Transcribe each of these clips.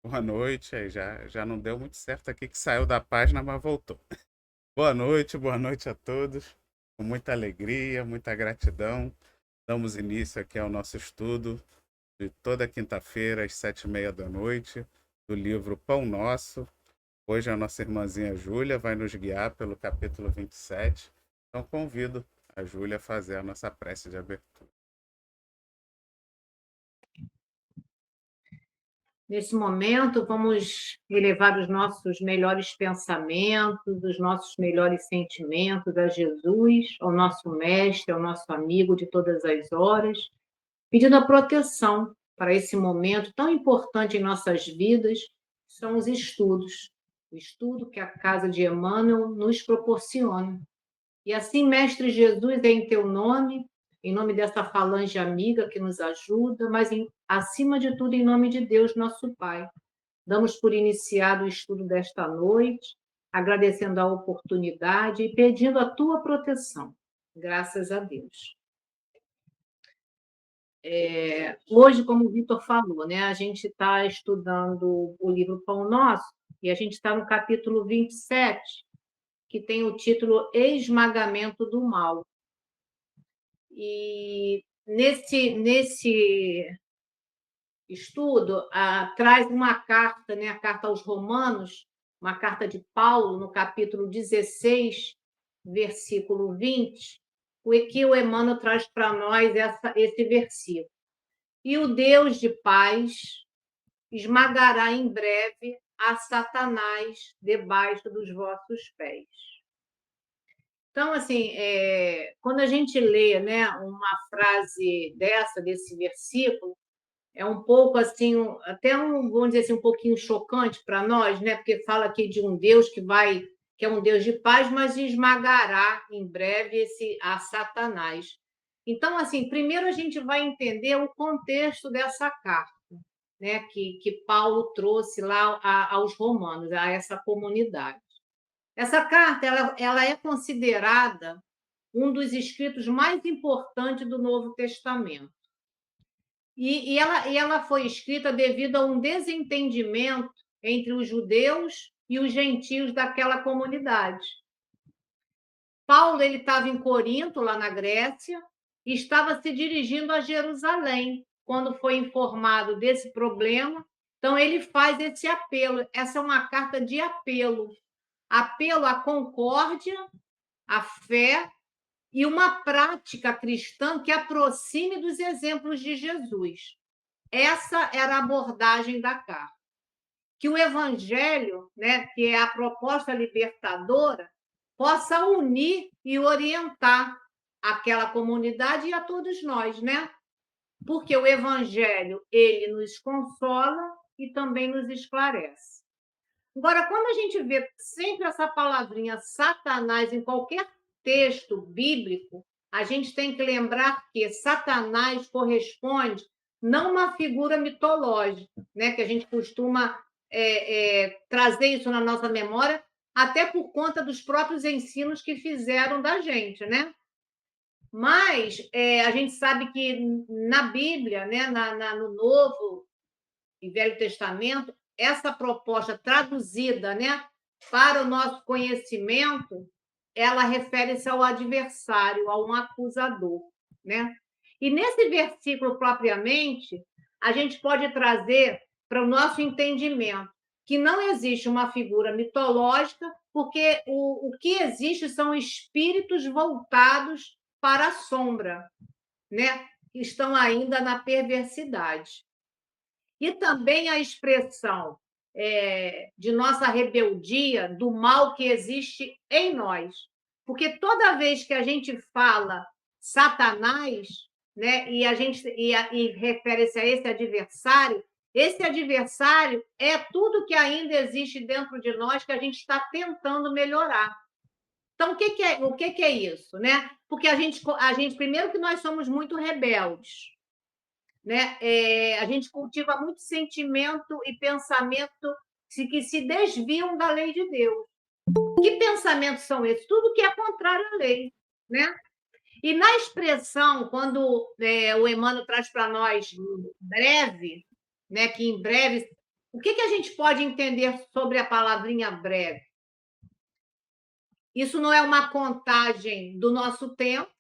Boa noite. Aí já não deu muito certo aqui que saiu da página, mas voltou. Boa noite a todos. Com muita alegria, muita gratidão. Damos início aqui ao nosso estudo de toda quinta-feira, às 7h30 da noite, do livro Pão Nosso. Hoje a nossa irmãzinha Júlia vai nos guiar pelo capítulo 27. Então convido a Júlia a fazer a nossa prece de abertura. Nesse momento, vamos elevar os nossos melhores pensamentos, os nossos melhores sentimentos a Jesus, ao nosso mestre, ao nosso amigo de todas as horas, pedindo a proteção para esse momento tão importante em nossas vidas, são os estudos. O estudo que a Casa de Emmanuel nos proporciona. E assim, Mestre Jesus, é em teu nome, em nome dessa falange amiga que nos ajuda, mas acima de tudo, em nome de Deus, nosso Pai. Damos por iniciado o estudo desta noite, agradecendo a oportunidade e pedindo a tua proteção. Graças a Deus. Hoje, como o Vitor falou, né, a gente está estudando o livro Pão Nosso e a gente está no capítulo 27, que tem o título Esmagamento do Mal. E nesse estudo, traz uma carta, né, a carta aos Romanos, uma carta de Paulo, no capítulo 16, versículo 20, o que o Emmanuel traz para nós esse versículo. E o Deus de paz esmagará em breve a Satanás debaixo dos vossos pés. Então, assim, quando a gente lê, né, uma frase desse versículo, é um pouco assim, vamos dizer assim, um pouquinho chocante para nós, né? Porque fala aqui de um Deus que é um Deus de paz, mas esmagará em breve a Satanás. Então, assim, primeiro a gente vai entender o contexto dessa carta, né? Que Paulo trouxe lá aos romanos, a essa comunidade. Essa carta ela é considerada um dos escritos mais importantes do Novo Testamento. E ela foi escrita devido a um desentendimento entre os judeus e os gentios daquela comunidade. Paulo estava em Corinto, lá na Grécia, e estava se dirigindo a Jerusalém, quando foi informado desse problema. Então, ele faz esse apelo. Essa é uma carta de apelo. Apelo à concórdia, à fé e uma prática cristã que aproxime dos exemplos de Jesus. Essa era a abordagem da carta. Que o evangelho, né, que é a proposta libertadora, possa unir e orientar aquela comunidade e a todos nós, né? Porque o evangelho, ele nos consola e também nos esclarece. Agora, quando a gente vê sempre essa palavrinha Satanás em qualquer texto bíblico, a gente tem que lembrar que Satanás corresponde não uma figura mitológica, né? Que a gente costuma trazer isso na nossa memória, até por conta dos próprios ensinos que fizeram da gente, né? Mas a gente sabe que na Bíblia, né, no Novo e Velho Testamento, essa proposta traduzida, né, para o nosso conhecimento, ela refere-se ao adversário, a um acusador, né? E nesse versículo propriamente, a gente pode trazer para o nosso entendimento que não existe uma figura mitológica, porque o que existe são espíritos voltados para a sombra, né? Que estão ainda na perversidade. E também a expressão de nossa rebeldia, do mal que existe em nós. Porque toda vez que a gente fala Satanás, né, e refere-se a esse adversário é tudo que ainda existe dentro de nós que a gente está tentando melhorar. Então, o que é isso? Né? Porque a gente, primeiro que nós somos muito rebeldes, né? A gente cultiva muito sentimento e pensamento que se desviam da lei de Deus. Que pensamentos são esses? Tudo que é contrário à lei, né? E na expressão, quando o Emmanuel traz para nós breve, né, que em breve O que a gente pode entender sobre a palavrinha breve? Isso não é uma contagem do nosso tempo,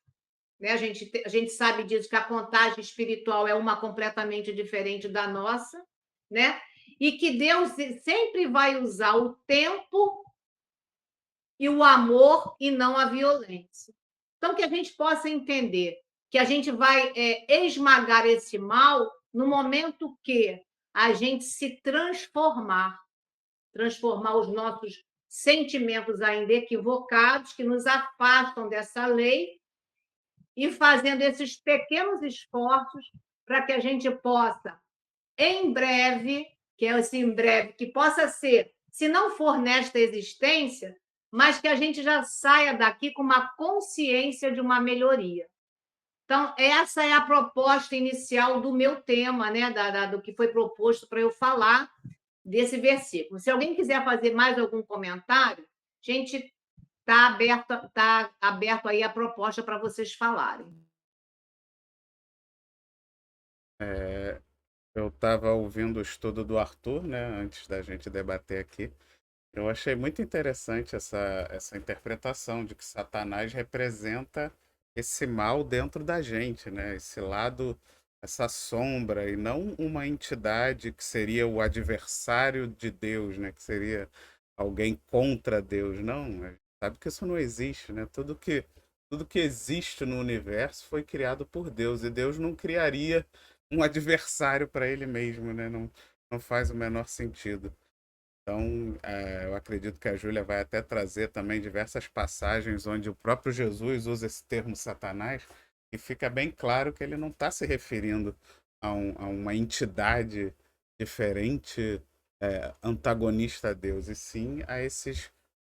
né? A gente sabe disso, que a contagem espiritual é uma completamente diferente da nossa, né? E que Deus sempre vai usar o tempo e o amor e não a violência. Então, que a gente possa entender que a gente vai esmagar esse mal no momento que a gente se transformar os nossos sentimentos ainda equivocados, que nos afastam dessa lei, e fazendo esses pequenos esforços para que a gente possa, em breve, que é esse em breve, que possa ser, se não for nesta existência, mas que a gente já saia daqui com uma consciência de uma melhoria. Então, essa é a proposta inicial do meu tema, né, do que foi proposto para eu falar desse versículo. Se alguém quiser fazer mais algum comentário, a gente está aberto aí a proposta para vocês falarem. Eu estava ouvindo o estudo do Arthur, né, antes da gente debater aqui. Eu achei muito interessante essa interpretação de que Satanás representa esse mal dentro da gente, né? Esse lado, essa sombra, e não uma entidade que seria o adversário de Deus, né? Que seria alguém contra Deus. Não, sabe que isso não existe, né? Tudo que existe no universo foi criado por Deus, e Deus não criaria um adversário para ele mesmo, né? Não, não faz o menor sentido. Então, eu acredito que a Júlia vai até trazer também diversas passagens onde o próprio Jesus usa esse termo Satanás, e fica bem claro que ele não está se referindo a uma entidade diferente, antagonista a Deus, e sim a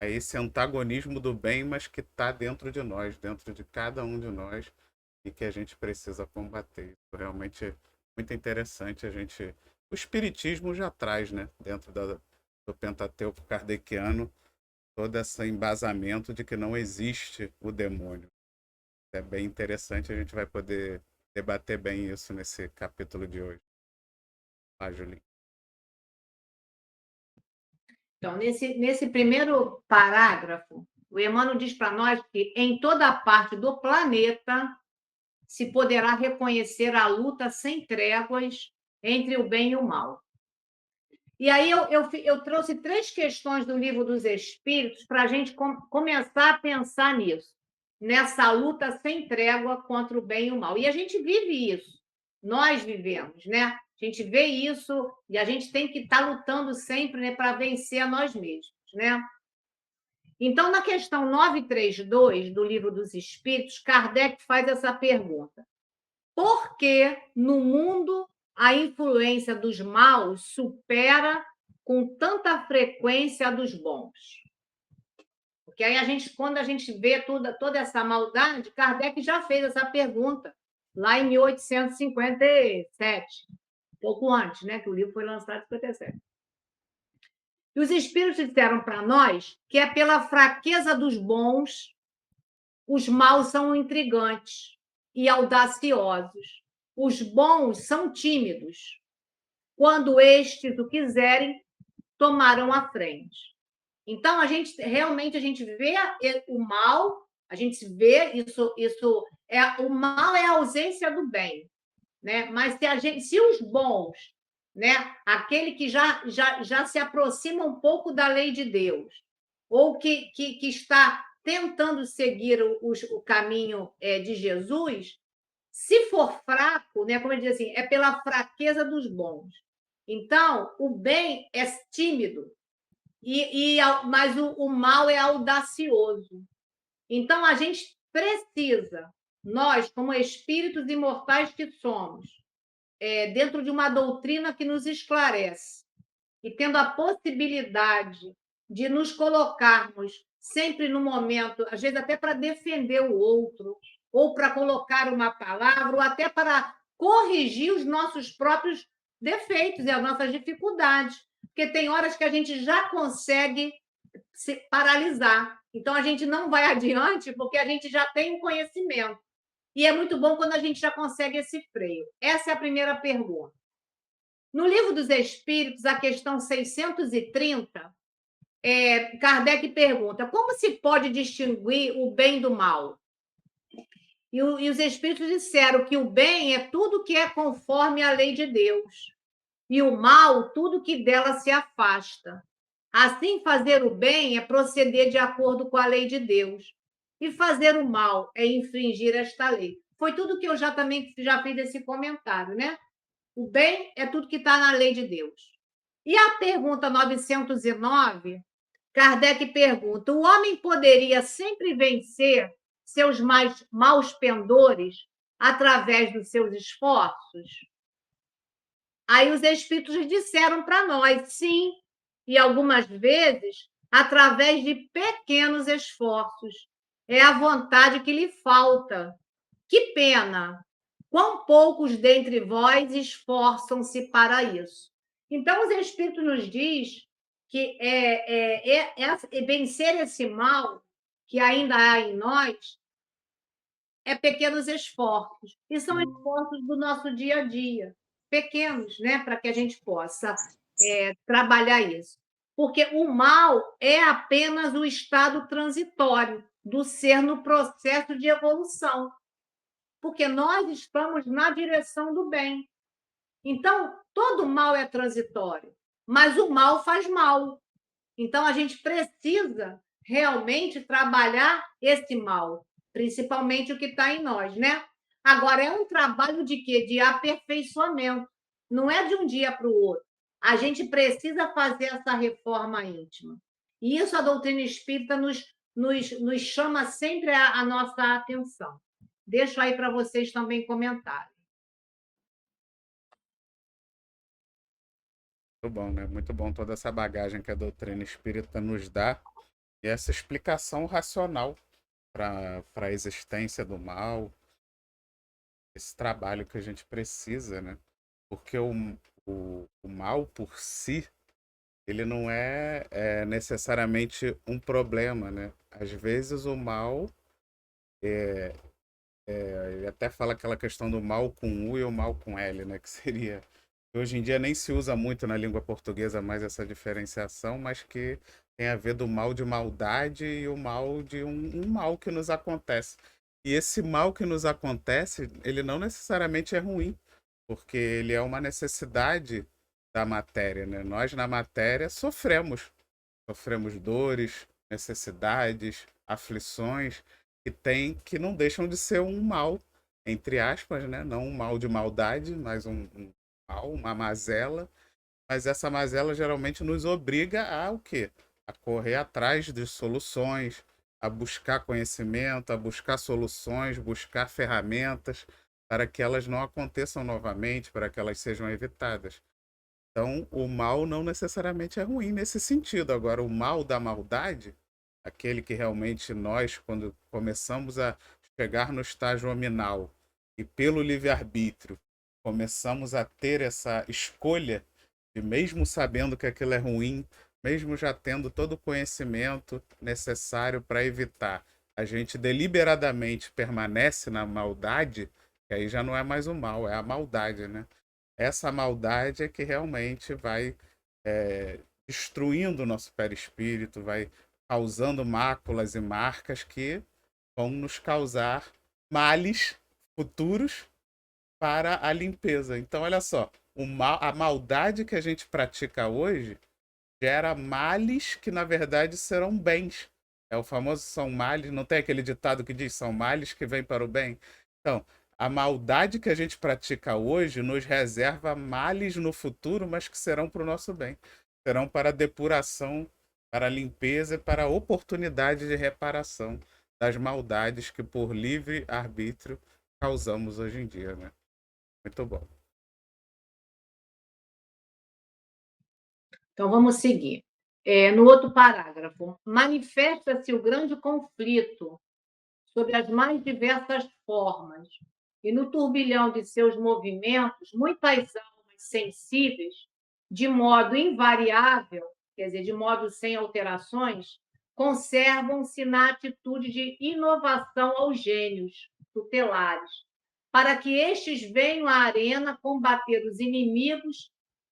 esse antagonismo do bem, mas que está dentro de nós, dentro de cada um de nós, e que a gente precisa combater. Isso realmente é muito interessante. O Espiritismo já traz, né, dentro do Pentateuco kardeciano, todo esse embasamento de que não existe o demônio. É bem interessante, a gente vai poder debater bem isso nesse capítulo de hoje. Julinho. Então, nesse primeiro parágrafo, o Emmanuel diz para nós que em toda parte do planeta se poderá reconhecer a luta sem tréguas entre o bem e o mal. E aí eu trouxe 3 questões do Livro dos Espíritos para a gente começar a pensar nisso, nessa luta sem trégua contra o bem e o mal. E a gente vive isso, nós vivemos, né? A gente vê isso e a gente tem que estar lutando sempre, né, para vencer a nós mesmos, né? Então, na questão 932 do Livro dos Espíritos, Kardec faz essa pergunta: por que no mundo a influência dos maus supera com tanta frequência a dos bons? Porque aí quando a gente vê toda essa maldade, Kardec já fez essa pergunta lá em 1857, pouco antes, né, que o livro foi lançado em 57. E os espíritos disseram para nós que é pela fraqueza dos bons os maus são intrigantes e audaciosos. Os bons são tímidos. Quando estes o quiserem, tomarão a frente. Então, realmente a gente vê o mal, a gente vê o mal é a ausência do bem, né? Mas se os bons, né, aquele que já se aproxima um pouco da lei de Deus, ou que está tentando seguir o caminho de Jesus, se for fraco, né, como ele diz assim, é pela fraqueza dos bons. Então, o bem é tímido, mas o mal é audacioso. Então, a gente precisa, nós, como espíritos imortais que somos, dentro de uma doutrina que nos esclarece, e tendo a possibilidade de nos colocarmos sempre no momento, às vezes até para defender o outro, ou para colocar uma palavra, ou até para corrigir os nossos próprios defeitos e as nossas dificuldades. Porque tem horas que a gente já consegue se paralisar. Então, a gente não vai adiante porque a gente já tem um conhecimento. E é muito bom quando a gente já consegue esse freio. Essa é a primeira pergunta. No Livro dos Espíritos, a questão 630, Kardec pergunta: como se pode distinguir o bem do mal? E os Espíritos disseram que o bem é tudo que é conforme à lei de Deus, e o mal, tudo que dela se afasta. Assim, fazer o bem é proceder de acordo com a lei de Deus, e fazer o mal é infringir esta lei. Foi tudo que eu também já fiz esse comentário, né? O bem é tudo que está na lei de Deus. E a pergunta 909, Kardec pergunta: o homem poderia sempre vencer seus mais maus pendores através dos seus esforços? Aí os espíritos disseram para nós, sim, e algumas vezes através de pequenos esforços. É a vontade que lhe falta. Que pena! Quão poucos dentre vós esforçam-se para isso. Então, os Espíritos nos diz que vencer esse mal que ainda há em nós é pequenos esforços. E são esforços do nosso dia a dia, pequenos, né, para que a gente possa trabalhar isso. Porque o mal é apenas o estado transitório do ser no processo de evolução. Porque nós estamos na direção do bem. Então, todo mal é transitório, mas o mal faz mal. Então, a gente precisa realmente trabalhar esse mal, principalmente o que está em nós, né? Agora, é um trabalho de quê? De aperfeiçoamento. Não é de um dia para o outro. A gente precisa fazer essa reforma íntima. E isso a doutrina espírita nos chama sempre a nossa atenção. Deixo aí para vocês também comentarem. Muito bom, né? Muito bom toda essa bagagem que a doutrina espírita nos dá e essa explicação racional para a existência do mal, esse trabalho que a gente precisa, né? Porque o mal por si, ele não é necessariamente um problema, né? Às vezes o mal, ele até fala aquela questão do mal com U e o mal com L, né? Que seria. Hoje em dia nem se usa muito na língua portuguesa mais essa diferenciação, mas que tem a ver do mal de maldade e o mal de um mal que nos acontece. E esse mal que nos acontece, ele não necessariamente é ruim, porque ele é uma necessidade da matéria, né? Nós na matéria sofremos dores, necessidades, aflições que não deixam de ser um mal, entre aspas, né? Não um mal de maldade, mas um mal, uma mazela. Mas essa mazela geralmente nos obriga a o quê? A correr atrás de soluções, a buscar conhecimento, a buscar soluções, buscar ferramentas para que elas não aconteçam novamente, para que elas sejam evitadas. Então, o mal não necessariamente é ruim nesse sentido. Agora, o mal da maldade, aquele que realmente nós, quando começamos a chegar no estágio hominal e pelo livre-arbítrio, começamos a ter essa escolha de, mesmo sabendo que aquilo é ruim, mesmo já tendo todo o conhecimento necessário para evitar, a gente deliberadamente permanece na maldade, que aí já não é mais o mal, é a maldade, né? Essa maldade é que realmente vai é, destruindo o nosso perispírito, vai causando máculas e marcas que vão nos causar males futuros para a limpeza. Então, olha só, a maldade que a gente pratica hoje gera males que, na verdade, serão bens. É o famoso são males, não tem aquele ditado que diz são males que vêm para o bem? Então, a maldade que a gente pratica hoje nos reserva males no futuro, mas que serão para o nosso bem. Serão para a depuração, para a limpeza e para a oportunidade de reparação das maldades que, por livre arbítrio, causamos hoje em dia, né? Muito bom. Então, vamos seguir. No outro parágrafo, manifesta-se o grande conflito sobre as mais diversas formas, e no turbilhão de seus movimentos, muitas almas sensíveis, de modo invariável, quer dizer, de modo sem alterações, conservam-se na atitude de inovação aos gênios tutelares, para que estes venham à arena combater os inimigos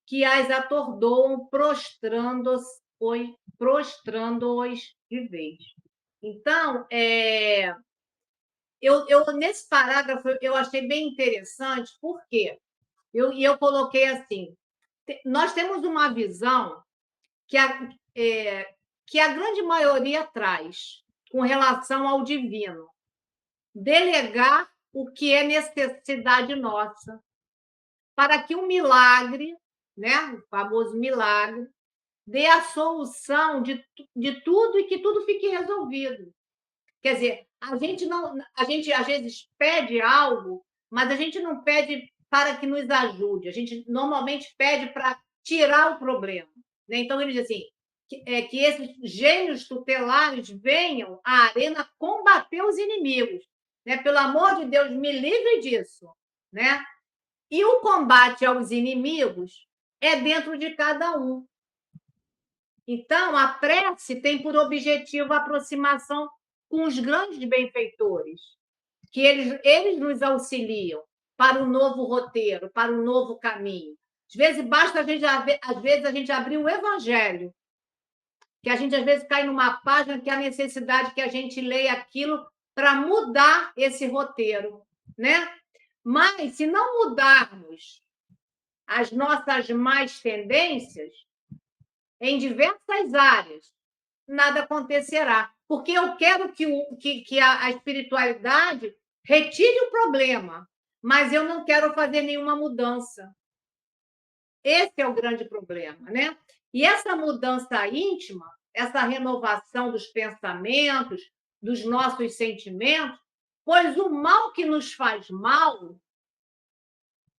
que as atordoam, prostrando-os de vez. Então, nesse parágrafo eu achei bem interessante, porque eu coloquei assim: nós temos uma visão que que a grande maioria traz com relação ao divino, delegar o que é necessidade nossa, para que o milagre, né, o famoso milagre, dê a solução de tudo e que tudo fique resolvido. Quer dizer, a gente às vezes pede algo, mas a gente não pede para que nos ajude, a gente normalmente pede para tirar o problema. Né? Então, ele diz assim: que esses gênios tutelares venham à arena combater os inimigos. Né? Pelo amor de Deus, me livre disso. Né? E o combate aos inimigos é dentro de cada um. Então, a prece tem por objetivo a aproximação com os grandes benfeitores, que eles nos auxiliam para o novo roteiro, para o novo caminho. Às vezes, basta a gente abrir o Evangelho, que a gente, às vezes, cai numa página que há necessidade que a gente leia aquilo para mudar esse roteiro. Né? Mas, se não mudarmos as nossas más tendências, em diversas áreas, nada acontecerá. Porque eu quero que a espiritualidade retire o problema, mas eu não quero fazer nenhuma mudança. Esse é o grande problema, né? E essa mudança íntima, essa renovação dos pensamentos, dos nossos sentimentos, pois o mal que nos faz mal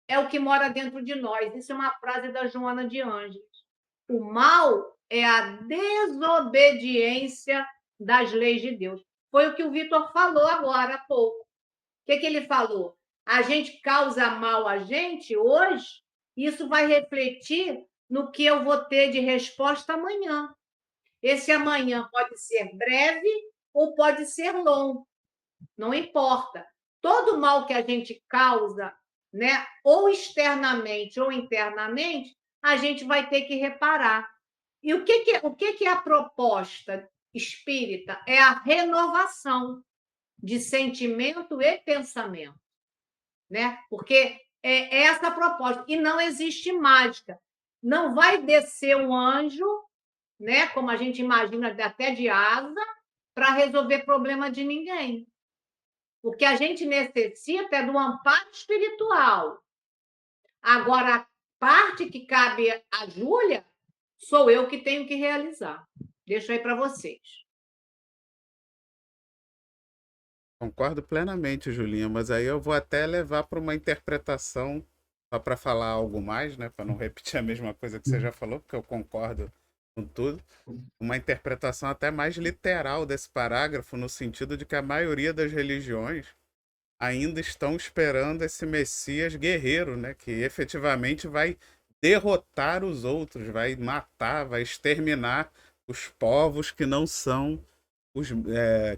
é o que mora dentro de nós. Isso é uma frase da Joana de Ângeles. O mal é a desobediência das leis de Deus. Foi o que o Vitor falou agora há pouco. O que ele falou? A gente causa mal a gente hoje, isso vai refletir no que eu vou ter de resposta amanhã. Esse amanhã pode ser breve ou pode ser longo, não importa. Todo mal que a gente causa, né, ou externamente ou internamente, a gente vai ter que reparar. E o que é a proposta espírita? É a renovação de sentimento e pensamento, né? Porque é essa a proposta. E não existe mágica. Não vai descer um anjo, né? Como a gente imagina, até de asa, para resolver problema de ninguém. O que a gente necessita é do amparo espiritual. Agora, a parte que cabe a Júlia, sou eu que tenho que realizar. Deixo aí para vocês. Concordo plenamente, Julinha, mas aí eu vou até levar para uma interpretação, só para falar algo mais, né? Para não repetir a mesma coisa que você já falou, porque eu concordo com tudo. Uma interpretação até mais literal desse parágrafo, no sentido de que a maioria das religiões ainda estão esperando esse Messias guerreiro, né? Que efetivamente vai derrotar os outros, vai matar, vai exterminar os povos que não são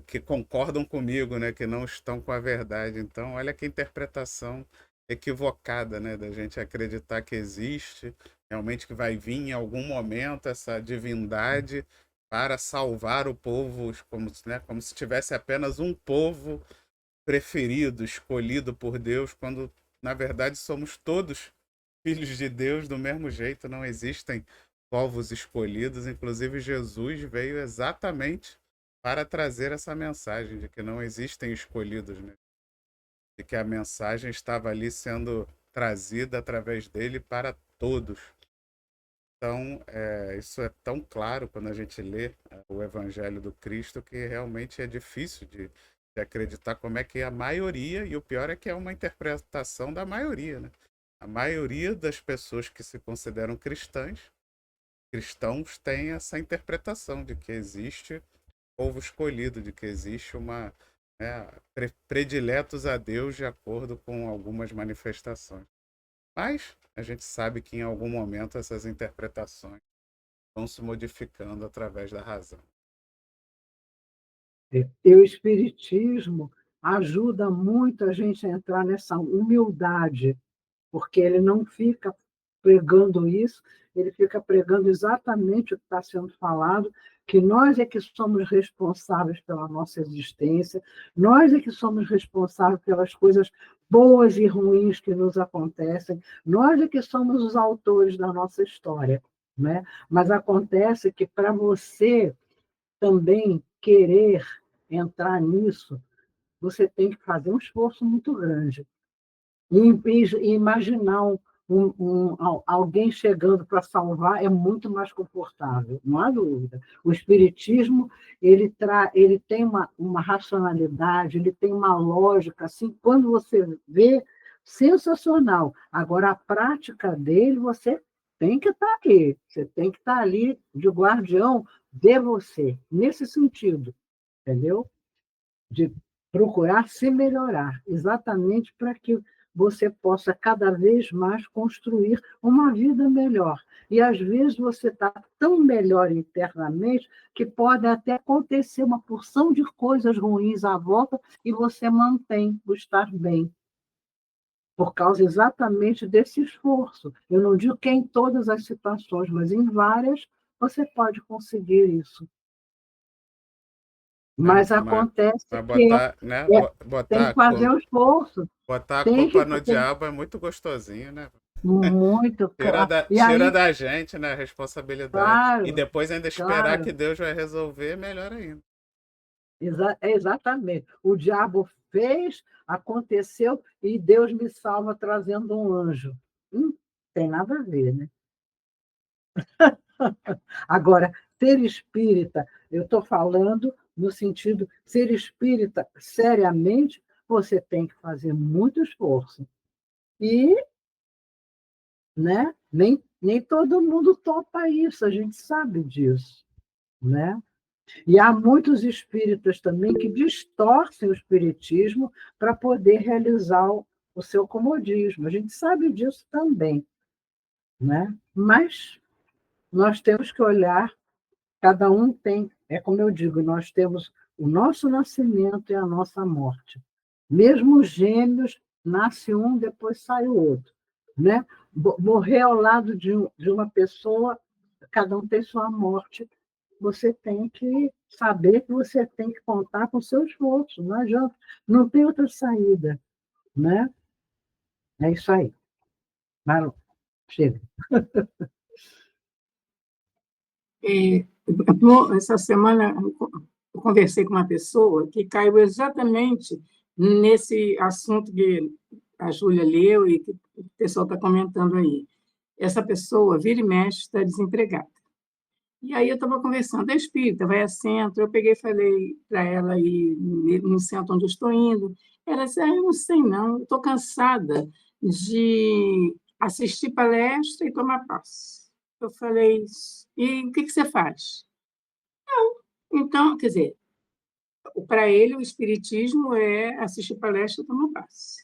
que concordam comigo, né? Que não estão com a verdade. Então, olha que interpretação equivocada, né? Da gente acreditar que existe, realmente que vai vir em algum momento essa divindade para salvar o povo, como se tivesse apenas um povo preferido, escolhido por Deus, quando na verdade somos todos filhos de Deus do mesmo jeito, não existem povos escolhidos, inclusive Jesus veio exatamente para trazer essa mensagem de que não existem escolhidos, né? De que a mensagem estava ali sendo trazida através dele para todos. Então, isso é tão claro quando a gente lê o Evangelho do Cristo que realmente é difícil de acreditar como é que é a maioria, e o pior é que é uma interpretação da maioria, né? A maioria das pessoas que se consideram cristãos tem essa interpretação de que existe povo escolhido, de que existe prediletos a Deus de acordo com algumas manifestações. Mas a gente sabe que em algum momento essas interpretações vão se modificando através da razão. E o Espiritismo ajuda muito a gente a entrar nessa humildade, porque ele não fica pregando isso, ele fica pregando exatamente o que está sendo falado, que nós é que somos responsáveis pela nossa existência, nós é que somos responsáveis pelas coisas boas e ruins que nos acontecem, nós é que somos os autores da nossa história, né? Mas acontece que para você também querer entrar nisso, você tem que fazer um esforço muito grande. E imaginar alguém chegando para salvar é muito mais confortável, não há dúvida. O Espiritismo ele tem uma racionalidade, ele tem uma lógica, assim, quando você vê, sensacional. Agora, a prática dele, você tem que estar aqui, você tem que estar ali de guardião de você, nesse sentido, entendeu? De procurar se melhorar, exatamente para que você possa cada vez mais construir uma vida melhor. E às vezes você está tão melhor internamente que pode até acontecer uma porção de coisas ruins à volta e você mantém o estar bem, por causa exatamente desse esforço. Eu não digo que é em todas as situações, mas em várias você pode conseguir isso. Mas, Mas mas, acontece mas que botar, né? tem que fazer o esforço, Botar a tem que culpa no tem diabo é muito gostosinho, né? muito. E Tira aí, da gente, né, a responsabilidade. E claro, depois ainda esperar que claro, Deus vai resolver, melhor ainda. exatamente. O diabo fez, aconteceu, e Deus me salva trazendo um anjo. Tem nada a ver, né? Agora, ser espírita, eu estou falando no sentido, ser espírita seriamente, você tem que fazer muito esforço. E, né, nem todo mundo topa isso, a gente sabe disso, né? E há muitos espíritas também que distorcem o espiritismo para poder realizar o seu comodismo. A gente sabe disso também, né? Mas nós temos que olhar, cada um tem, é como eu digo, nós temos o nosso nascimento e a nossa morte. Mesmo os gêmeos, nasce um, depois sai o outro, né? Morrer ao lado de uma pessoa, cada um tem sua morte. Você tem que saber que você tem que contar com o seu esforço, não adianta, não tem outra saída, né? É isso aí. Marlon, chega. Essa semana eu conversei com uma pessoa que caiu exatamente nesse assunto que a Júlia leu e que o pessoal está comentando aí. Essa pessoa, vira e mexe, está desempregada. E aí eu estava conversando, é espírita, vai a centro. Eu peguei e falei para ela ir no centro onde eu estou indo. Ela disse, eu não sei não, eu estou cansada de assistir palestra e tomar passe. Eu falei, e o que você faz? Então, quer dizer, para ele o espiritismo é assistir palestra e tomar passe.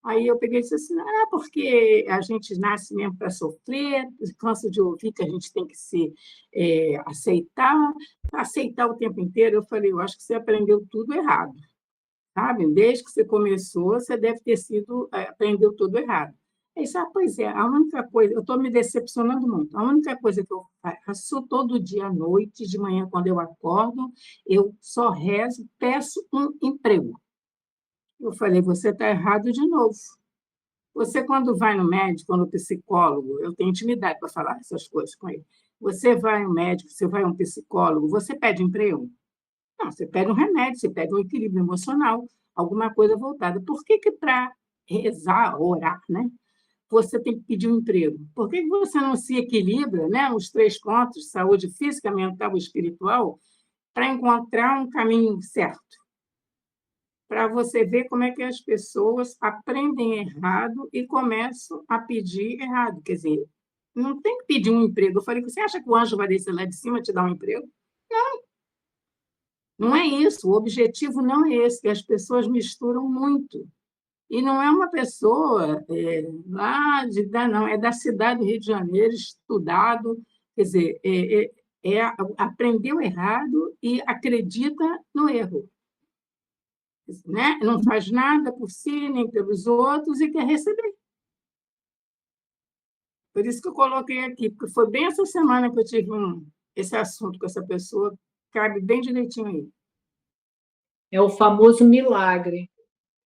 Aí eu peguei e disse assim, porque a gente nasce mesmo para sofrer, cansa de ouvir que a gente tem que se aceitar o tempo inteiro. Eu falei, eu acho que você aprendeu tudo errado, sabe? Desde que você começou, você deve ter aprendeu tudo errado. Aí disse, pois é, a única coisa, eu estou me decepcionando muito, a única coisa que eu faço todo dia à noite, de manhã, quando eu acordo, eu só rezo, peço um emprego. Eu falei, você está errado de novo. Você, quando vai no médico, no psicólogo, eu tenho intimidade para falar essas coisas com ele. Você vai ao médico, você vai a um psicólogo, você pede emprego? Não, você pede um remédio, você pede um equilíbrio emocional, alguma coisa voltada. Por que para rezar, orar, né, você tem que pedir um emprego? Por que você não se equilibra, né, os 3 pontos, saúde física, mental e espiritual, para encontrar um caminho certo? Para você ver como é que as pessoas aprendem errado e começam a pedir errado. Quer dizer, não tem que pedir um emprego. Eu falei, você acha que o anjo vai descer lá de cima e te dar um emprego? Não é isso. O objetivo não é esse, que as pessoas misturam muito. E não é uma pessoa não, é da cidade do Rio de Janeiro, estudado, quer dizer, aprendeu errado e acredita no erro. Né? Não faz nada por si, nem pelos outros, e quer receber. Por isso que eu coloquei aqui, porque foi bem essa semana que eu tive esse assunto com essa pessoa, cabe bem direitinho aí. É o famoso milagre.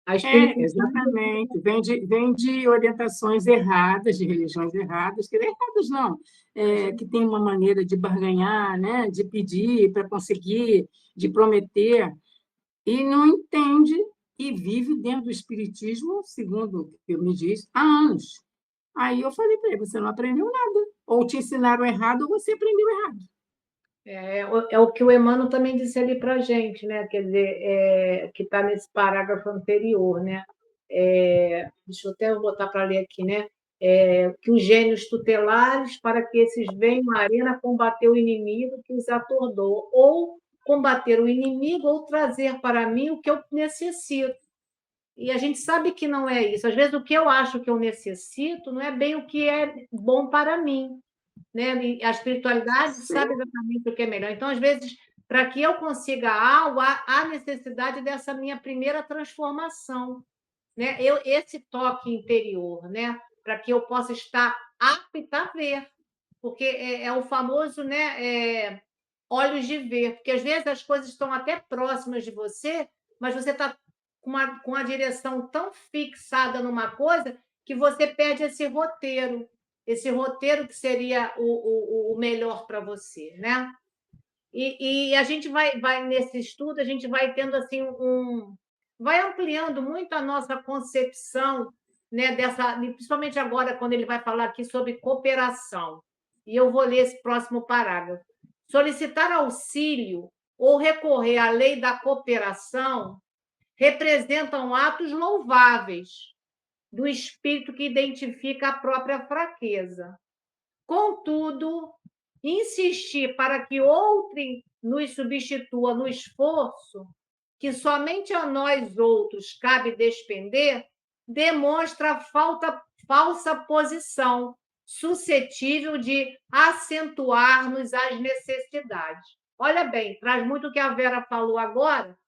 A espiritualidade. Exatamente. Vem de orientações erradas, de religiões erradas, que erradas não, que tem uma maneira de barganhar, né? De pedir para conseguir, de prometer, e não entende e vive dentro do espiritismo, segundo o que me diz, há anos. Aí eu falei para ele, você não aprendeu nada. Ou te ensinaram errado, ou você aprendeu errado. É o que o Emmanuel também disse ali para a gente, né? Quer dizer, que está nesse parágrafo anterior, né? Deixa eu até botar para ler aqui, né? Que os gênios tutelares, para que esses venham à arena combater o inimigo que os atordou, ou combater o inimigo, ou trazer para mim o que eu necessito. E a gente sabe que não é isso. Às vezes, o que eu acho que eu necessito não é bem o que é bom para mim, né? E a espiritualidade sabe exatamente o que é melhor. Então, às vezes, para que eu consiga algo, há necessidade dessa minha primeira transformação, né? Esse toque interior, né? Para que eu possa estar apta a ver, porque é o famoso, né? Olhos de ver, porque às vezes as coisas estão até próximas de você, mas você está com a direção tão fixada numa coisa que você perde esse roteiro que seria o melhor para você, né? E a gente vai nesse estudo, a gente vai tendo assim vai ampliando muito a nossa concepção, né, principalmente agora quando ele vai falar aqui sobre cooperação. E eu vou ler esse próximo parágrafo. Solicitar auxílio ou recorrer à lei da cooperação representam atos louváveis do espírito que identifica a própria fraqueza. Contudo, insistir para que outrem nos substitua no esforço que somente a nós outros cabe despender, demonstra falsa posição, suscetível de acentuar-nos as necessidades. Olha bem, traz muito o que a Vera falou agora.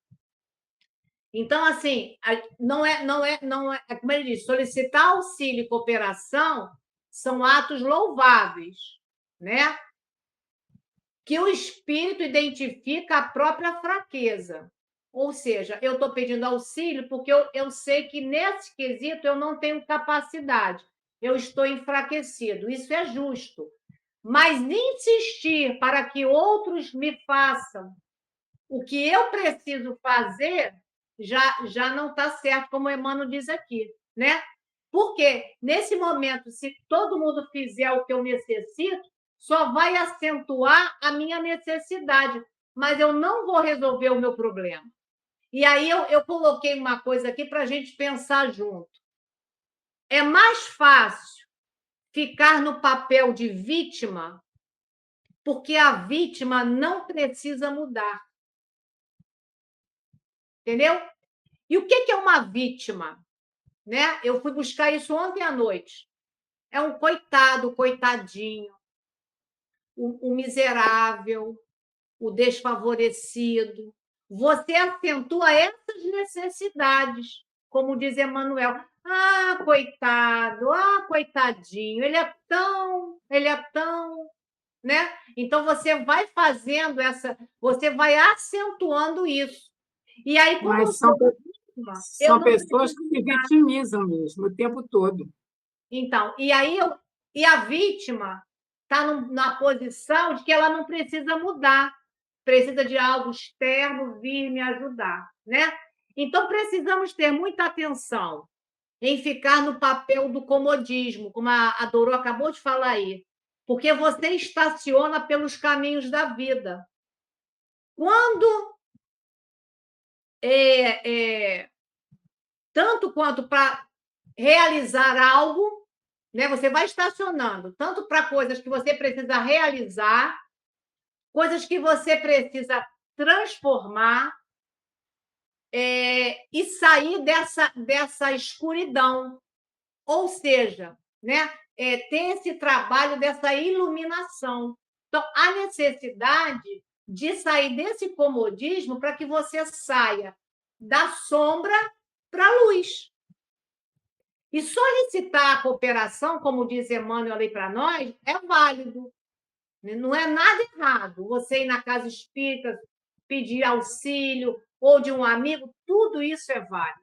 Então, assim, não é, como ele diz, solicitar auxílio e cooperação são atos louváveis, né? Que o espírito identifica a própria fraqueza. Ou seja, eu estou pedindo auxílio porque eu sei que nesse quesito eu não tenho capacidade, eu estou enfraquecido. Isso é justo. Mas insistir para que outros me façam o que eu preciso fazer já não está certo, como o Emmanuel diz aqui, né? Porque, nesse momento, se todo mundo fizer o que eu necessito, só vai acentuar a minha necessidade, mas eu não vou resolver o meu problema. E aí eu coloquei uma coisa aqui para a gente pensar junto. É mais fácil ficar no papel de vítima, porque a vítima não precisa mudar. Entendeu? E o que é uma vítima? Né? Eu fui buscar isso ontem à noite. É um coitado, coitadinho, o miserável, o desfavorecido. Você acentua essas necessidades, como diz Emmanuel. Ah, coitado, ah, coitadinho, ele é tão, né? Então você vai fazendo você vai acentuando isso. E aí, como Mas são pessoas que se vitimizam mesmo o tempo todo. Então, e a vítima está na posição de que ela não precisa mudar, precisa de algo externo vir me ajudar, né? Então, precisamos ter muita atenção em ficar no papel do comodismo, como a Dorô acabou de falar aí, porque você estaciona pelos caminhos da vida. Quando tanto quanto para realizar algo, né? Você vai estacionando, tanto para coisas que você precisa realizar, coisas que você precisa transformar, e sair dessa escuridão. Ou seja, né? Ter esse trabalho dessa iluminação. Então, há necessidade de sair desse comodismo para que você saia da sombra para a luz. E solicitar a cooperação, como diz Emmanuel aí para nós, é válido. Não é nada errado. Você ir na casa espírita, pedir auxílio, ou de um amigo, tudo isso é válido.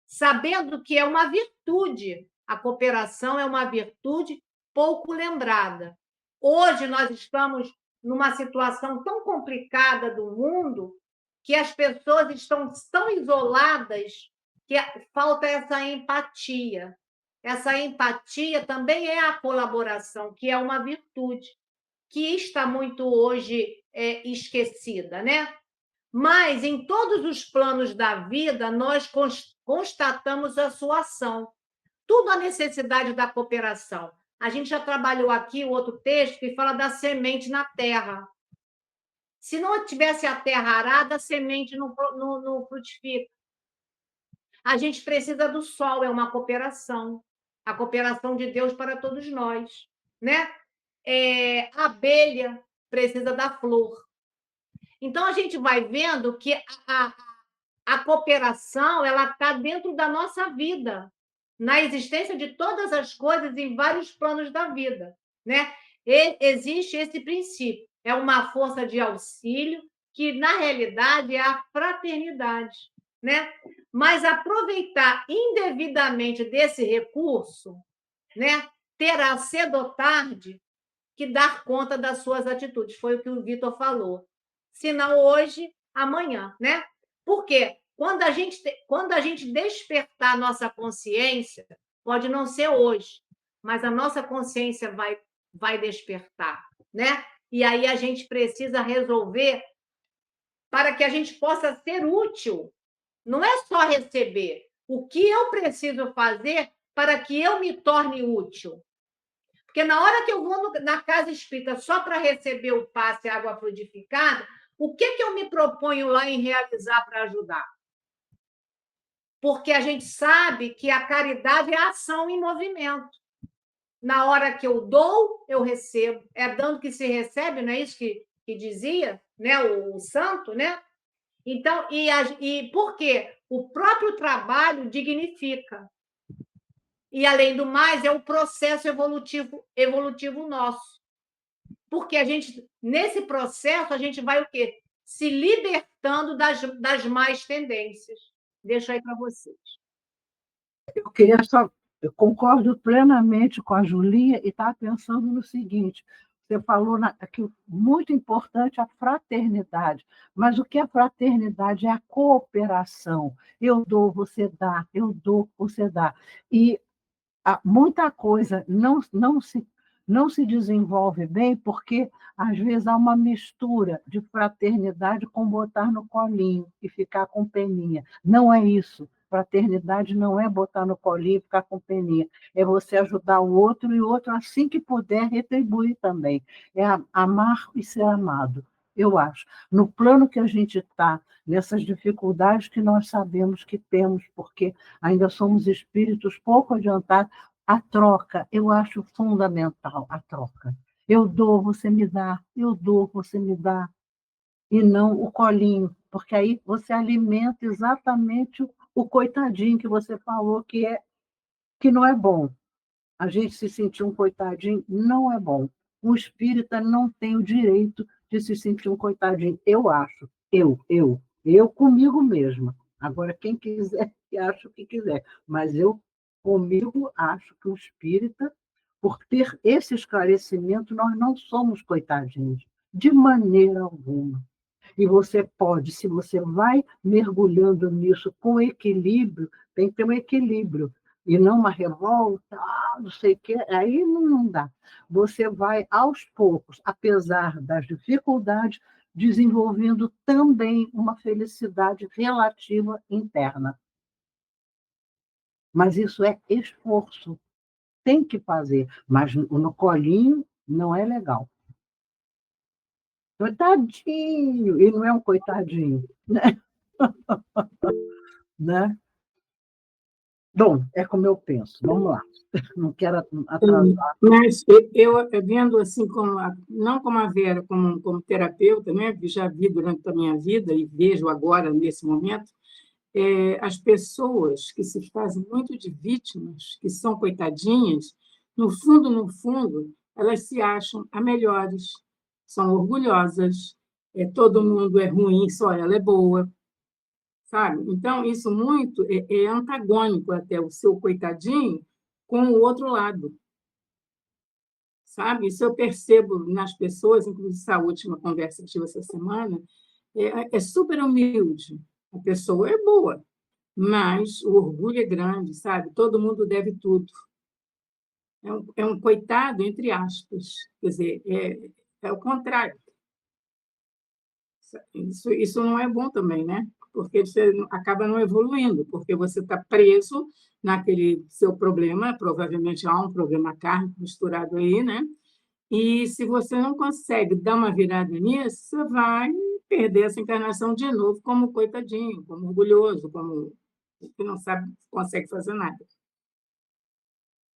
Sabendo que é uma virtude. A cooperação é uma virtude pouco lembrada. Hoje nós estamos numa situação tão complicada do mundo que as pessoas estão tão isoladas que falta essa empatia. Essa empatia também é a colaboração, que é uma virtude, que está muito hoje esquecida, né? Mas em todos os planos da vida, nós constatamos a sua ação. Tudo a necessidade da cooperação. A gente já trabalhou aqui o outro texto que fala da semente na terra. Se não tivesse a terra arada, a semente não frutifica. A gente precisa do sol, é uma cooperação. A cooperação de Deus para todos nós, né? A abelha precisa da flor. Então, a gente vai vendo que a cooperação ela está dentro da nossa vida, na existência de todas as coisas em vários planos da vida, né? Existe esse princípio, é uma força de auxílio que, na realidade, é a fraternidade, né? Mas aproveitar indevidamente desse recurso, né, terá cedo ou tarde que dar conta das suas atitudes. Foi o que o Vitor falou. Se não hoje, amanhã, né? Por quê? Quando a gente despertar a nossa consciência, pode não ser hoje, mas a nossa consciência vai despertar, né? E aí a gente precisa resolver para que a gente possa ser útil. Não é só receber. O que eu preciso fazer para que eu me torne útil? Porque na hora que eu vou na casa espírita só para receber o passe água fluidificada, o que eu me proponho lá em realizar para ajudar? Porque a gente sabe que a caridade é a ação em movimento. Na hora que eu dou, eu recebo. É dando que se recebe, não é isso que dizia, né, o santo, né? Então, e por quê? O próprio trabalho dignifica. E, além do mais, é o processo evolutivo nosso. Porque nesse processo, a gente vai o quê? Se libertando das más tendências. Deixo aí para vocês. Eu concordo plenamente com a Julia e estava pensando no seguinte: você falou que muito importante a fraternidade, mas o que é fraternidade? É a cooperação. Eu dou, você dá, eu dou, você dá. E muita coisa não se desenvolve bem porque, às vezes, há uma mistura de fraternidade com botar no colinho e ficar com peninha. Não é isso. Fraternidade não é botar no colinho e ficar com peninha. É você ajudar o outro e o outro, assim que puder, retribuir também. É amar e ser amado, eu acho. No plano que a gente está, nessas dificuldades que nós sabemos que temos, porque ainda somos espíritos pouco adiantados, a troca, eu acho fundamental, a troca. Eu dou, você me dá, eu dou, você me dá, e não o colinho, porque aí você alimenta exatamente o coitadinho que você falou que não é bom. A gente se sentir um coitadinho não é bom. O espírita não tem o direito de se sentir um coitadinho, eu acho. Eu comigo mesma. Agora, quem quiser, que acha o que quiser. Mas eu, comigo, acho que o espírita, por ter esse esclarecimento, nós não somos coitadinhos, de maneira alguma. E você pode, se você vai mergulhando nisso com equilíbrio, tem que ter um equilíbrio, e não uma revolta, não sei o quê, aí não dá. Você vai, aos poucos, apesar das dificuldades, desenvolvendo também uma felicidade relativa interna. Mas isso é esforço, tem que fazer, mas no colinho não é legal. Coitadinho, e não é um coitadinho, né? Né? Bom, é como eu penso, vamos lá, não quero atrasar. Mas eu vendo assim, não como a Vera, como terapeuta, né? Já vi durante a minha vida e vejo agora, nesse momento, as pessoas que se fazem muito de vítimas, que são coitadinhas, no fundo, elas se acham as melhores, são orgulhosas, todo mundo é ruim, só ela é boa, sabe? Então, isso muito é antagônico até o seu coitadinho com o outro lado, sabe? Isso eu percebo nas pessoas, inclusive essa última conversa que tive essa semana, é super humilde, a pessoa é boa, mas o orgulho é grande, sabe? Todo mundo deve tudo. É um coitado, entre aspas. Quer dizer, é o contrário. Isso não é bom também, né? Porque você acaba não evoluindo, porque você está preso naquele seu problema, provavelmente há um problema kármico misturado aí, né? E se você não consegue dar uma virada nisso, você vai perder essa encarnação de novo como coitadinho, como orgulhoso, como que não sabe, consegue fazer nada.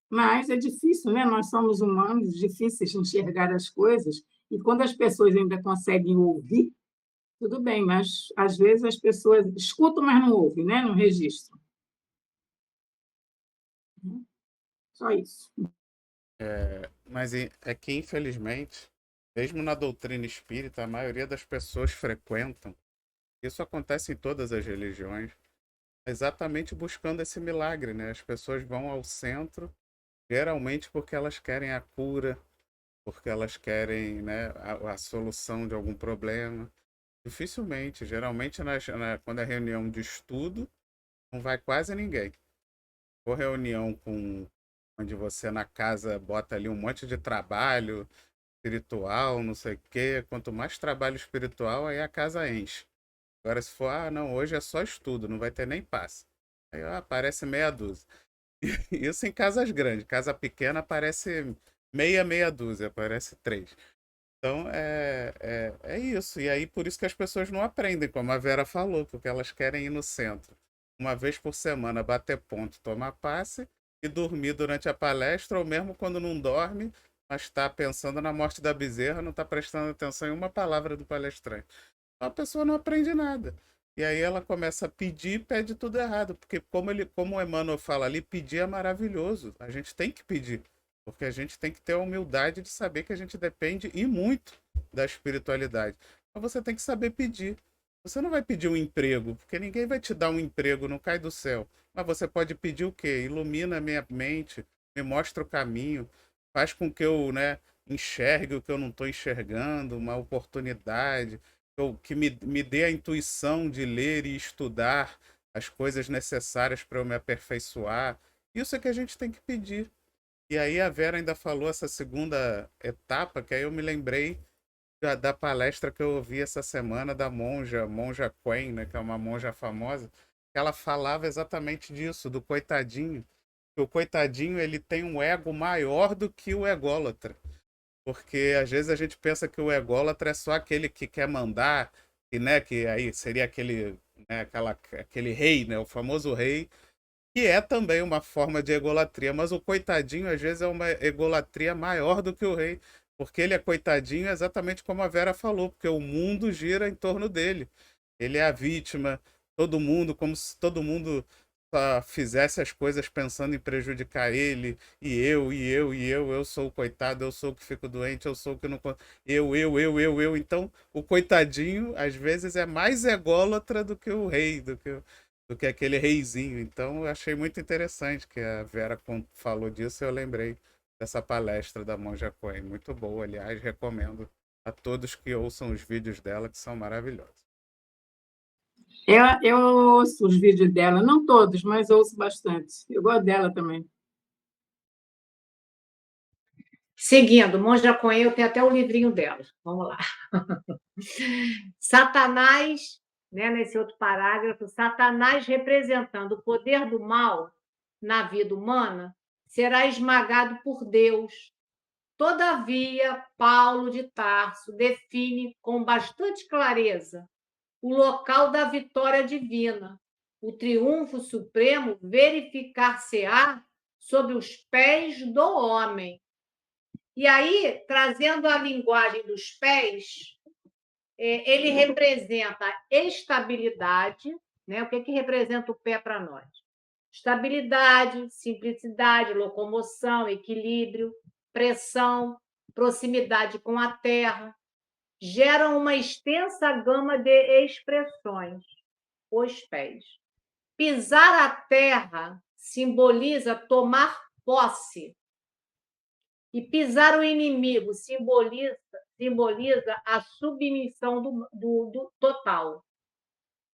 Mas é difícil, né? Nós somos humanos, difíceis de enxergar as coisas, e quando as pessoas ainda conseguem ouvir, tudo bem, mas às vezes as pessoas escutam, mas não ouvem, né? Não registram. Só isso. Mas é que, infelizmente, mesmo na doutrina espírita, a maioria das pessoas frequentam. Isso acontece em todas as religiões, exatamente buscando esse milagre, né? As pessoas vão ao centro, geralmente porque elas querem a cura, porque elas querem, né, a solução de algum problema. Dificilmente, geralmente quando é reunião de estudo, não vai quase ninguém. Ou reunião onde você na casa bota ali um monte de trabalho espiritual, não sei o quê. Quanto mais trabalho espiritual, aí a casa enche. Agora, se for, não, hoje é só estudo, não vai ter nem passe. Aí aparece meia dúzia. Isso em casas grandes. Casa pequena aparece meia dúzia, aparece três. Então é isso. E aí por isso que as pessoas não aprendem, como a Vera falou, porque elas querem ir no centro. Uma vez por semana, bater ponto, tomar passe e dormir durante a palestra, ou mesmo quando não dorme, mas está pensando na morte da bezerra, não está prestando atenção em uma palavra do palestrante. A pessoa não aprende nada. E aí ela começa a pedir, pede tudo errado. Porque como o Emmanuel fala ali, pedir é maravilhoso. A gente tem que pedir. Porque a gente tem que ter a humildade de saber que a gente depende e muito da espiritualidade. Mas você tem que saber pedir. Você não vai pedir um emprego, porque ninguém vai te dar um emprego, não cai do céu. Mas você pode pedir o quê? Ilumina a minha mente, me mostra o caminho, faz com que eu, né, enxergue o que eu não estou enxergando, uma oportunidade que me dê a intuição de ler e estudar as coisas necessárias para eu me aperfeiçoar. Isso é que a gente tem que pedir. E aí a Vera ainda falou essa segunda etapa, que aí eu me lembrei da palestra que eu ouvi essa semana da Monja Quen, né, que é uma monja famosa, que ela falava exatamente disso, do coitadinho. Que o coitadinho ele tem um ego maior do que o ególatra. Porque às vezes a gente pensa que o ególatra é só aquele que quer mandar, e, né, que aí seria né, aquele rei, né, o famoso rei, que é também uma forma de egolatria, mas o coitadinho às vezes é uma egolatria maior do que o rei, porque ele é coitadinho exatamente como a Vera falou, porque o mundo gira em torno dele. Ele é a vítima, todo mundo, como se todo mundo só fizesse as coisas pensando em prejudicar ele, eu sou o coitado, eu sou o que fico doente, eu sou o que não. Eu. Então, o coitadinho, às vezes, é mais ególatra do que o rei, do que aquele reizinho. Então, eu achei muito interessante que a Vera falou disso, eu lembrei dessa palestra da Monja Coen. Muito boa, aliás, recomendo a todos que ouçam os vídeos dela, que são maravilhosos. Eu ouço os vídeos dela, não todos, mas ouço bastante. Eu gosto dela também. Seguindo, Monja Coen, eu tenho até o livrinho dela. Vamos lá. Satanás, né, nesse outro parágrafo, Satanás representando o poder do mal na vida humana, será esmagado por Deus. Todavia, Paulo de Tarso define com bastante clareza o local da vitória divina. O triunfo supremo verificar-se-á sob os pés do homem. E aí, trazendo a linguagem dos pés, ele representa estabilidade, né? O que representa o pé para nós? Estabilidade, simplicidade, locomoção, equilíbrio, pressão, proximidade com a terra, geram uma extensa gama de expressões, os pés. Pisar a terra simboliza tomar posse. E pisar o inimigo simboliza a submissão do total.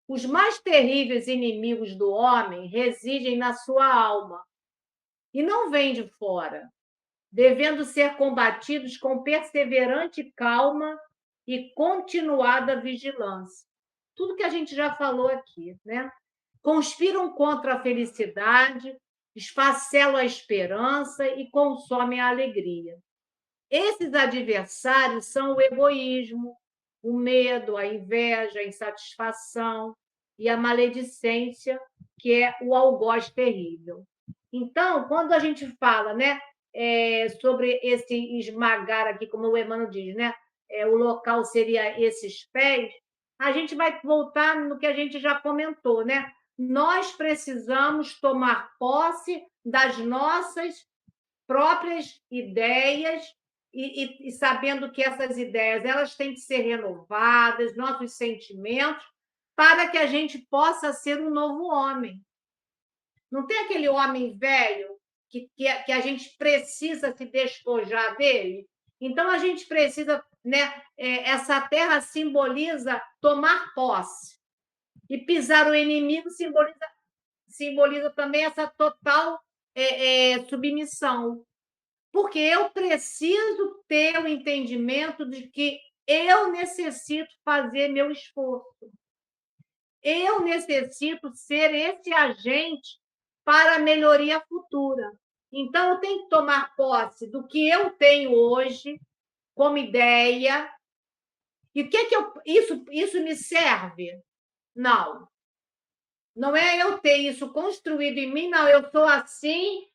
Os mais terríveis inimigos do homem residem na sua alma e não vêm de fora, devendo ser combatidos com perseverante calma e continuada vigilância. Tudo que a gente já falou aqui, né? Conspiram contra a felicidade, esfacelam a esperança e consomem a alegria. Esses adversários são o egoísmo, o medo, a inveja, a insatisfação e a maledicência, que é o algoz terrível. Então, quando a gente fala, né, sobre esse esmagar aqui, como o Emmanuel diz, né, o local seria esses pés, a gente vai voltar no que a gente já comentou, né? Nós precisamos tomar posse das nossas próprias ideias e sabendo que essas ideias elas têm que ser renovadas, nossos sentimentos, para que a gente possa ser um novo homem. Não tem aquele homem velho que a gente precisa se despojar dele? Então, a gente precisa, né? Essa terra simboliza tomar posse. E pisar o inimigo simboliza também essa total submissão. Porque eu preciso ter o entendimento de que eu necessito fazer meu esforço. Eu necessito ser esse agente para a melhoria futura. Então, eu tenho que tomar posse do que eu tenho hoje como ideia. E o que isso me serve? Não. Não é eu ter isso construído em mim, não, eu sou assim,